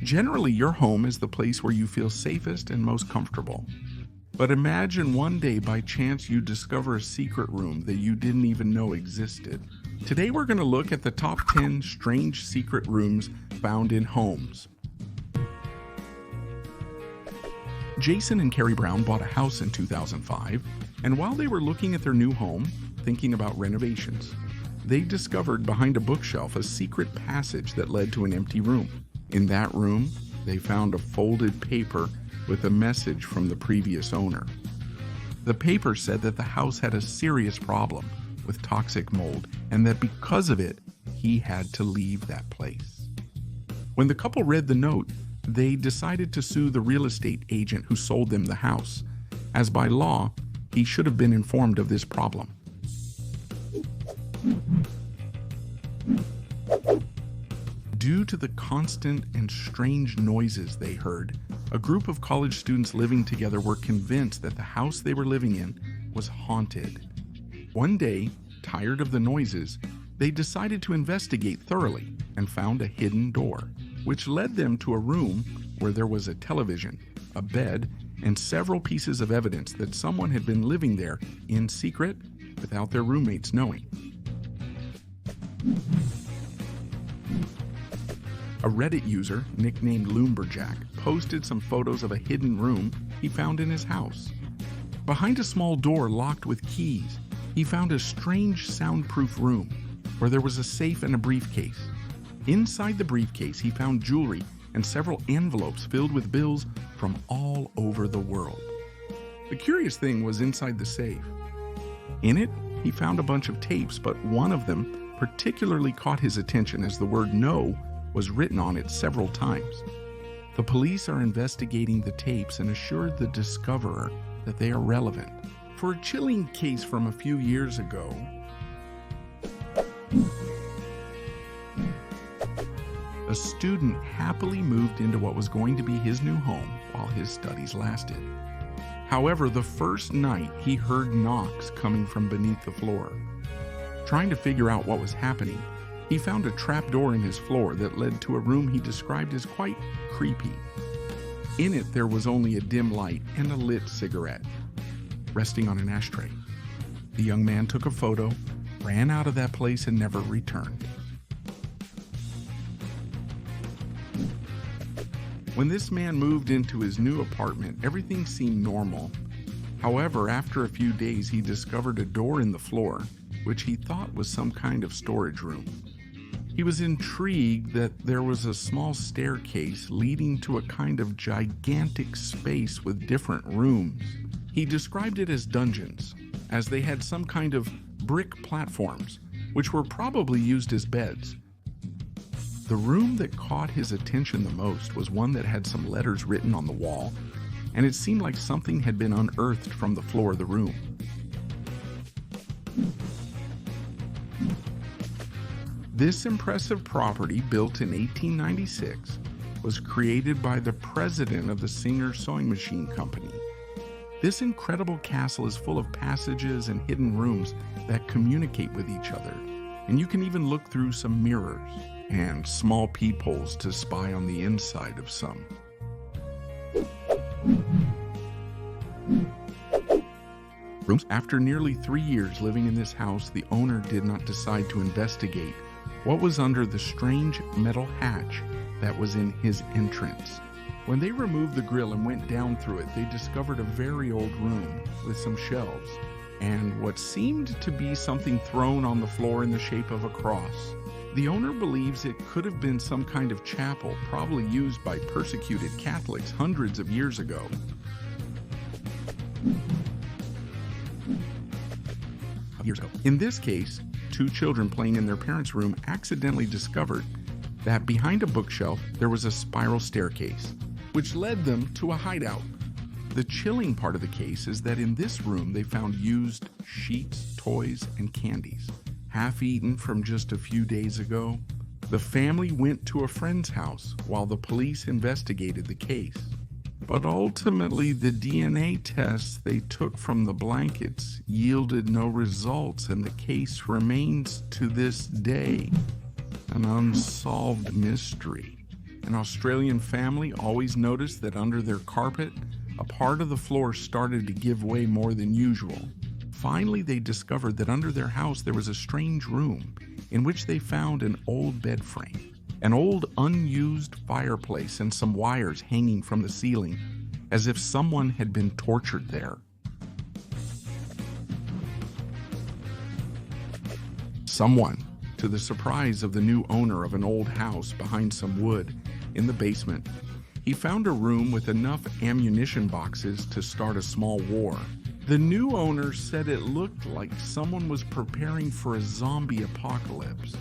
Generally, your home is the place where you feel safest and most comfortable. But imagine one day by chance you discover a secret room that you didn't even know existed. Today we're going to look at the top 10 strange secret rooms found in homes. Jason and Carrie Brown bought a house in 2005, and while they were looking at their new home, thinking about renovations, they discovered behind a bookshelf a secret passage that led to an empty room. In that room, they found a folded paper with a message from the previous owner. The paper said that the house had a serious problem with toxic mold and that because of it, he had to leave that place. When the couple read the note, they decided to sue the real estate agent who sold them the house, as by law, he should have been informed of this problem. Due to the constant and strange noises they heard, a group of college students living together were convinced that the house they were living in was haunted. One day, tired of the noises, they decided to investigate thoroughly and found a hidden door, which led them to a room where there was a television, a bed, and several pieces of evidence that someone had been living there in secret without their roommates knowing. A Reddit user, nicknamed Lumberjack, posted some photos of a hidden room he found in his house. Behind a small door locked with keys, he found a strange soundproof room where there was a safe and a briefcase. Inside the briefcase, he found jewelry and several envelopes filled with bills from all over the world. The curious thing was inside the safe. In it, he found a bunch of tapes, but one of them particularly caught his attention as the word "no" was written on it several times. The police are investigating the tapes and assured the discoverer that they are relevant. For a chilling case from a few years ago, a student happily moved into what was going to be his new home while his studies lasted. However, the first night he heard knocks coming from beneath the floor. Trying to figure out what was happening, he found a trapdoor in his floor that led to a room he described as quite creepy. In it, there was only a dim light and a lit cigarette resting on an ashtray. The young man took a photo, ran out of that place, and never returned. When this man moved into his new apartment, everything seemed normal. However, after a few days, he discovered a door in the floor, which he thought was some kind of storage room. He was intrigued that there was a small staircase leading to a kind of gigantic space with different rooms. He described it as dungeons, as they had some kind of brick platforms, which were probably used as beds. The room that caught his attention the most was one that had some letters written on the wall, and it seemed like something had been unearthed from the floor of the room. This impressive property, built in 1896, was created by the president of the Singer Sewing Machine Company. This incredible castle is full of passages and hidden rooms that communicate with each other, and you can even look through some mirrors and small peepholes to spy on the inside of some. Rooms. After nearly 3 years living in this house, the owner did not decide to investigate what was under the strange metal hatch that was in his entrance. When they removed the grill and went down through it, they discovered a very old room with some shelves and what seemed to be something thrown on the floor in the shape of a cross. The owner believes it could have been some kind of chapel, probably used by persecuted Catholics hundreds of years ago. In this case, 2 children playing in their parents' room accidentally discovered that behind a bookshelf there was a spiral staircase, which led them to a hideout. The chilling part of the case is that in this room they found used sheets, toys, and candies, half-eaten from just a few days ago. The family went to a friend's house while the police investigated the case. But ultimately, the DNA tests they took from the blankets yielded no results, and the case remains to this day an unsolved mystery. An Australian family always noticed that under their carpet, a part of the floor started to give way more than usual. Finally, they discovered that under their house there was a strange room in which they found an old bed frame, an old unused fireplace, and some wires hanging from the ceiling, as if someone had been tortured there. Someone, to the surprise of the new owner of an old house behind some wood in the basement, he found a room with enough ammunition boxes to start a small war. The new owner said it looked like someone was preparing for a zombie apocalypse.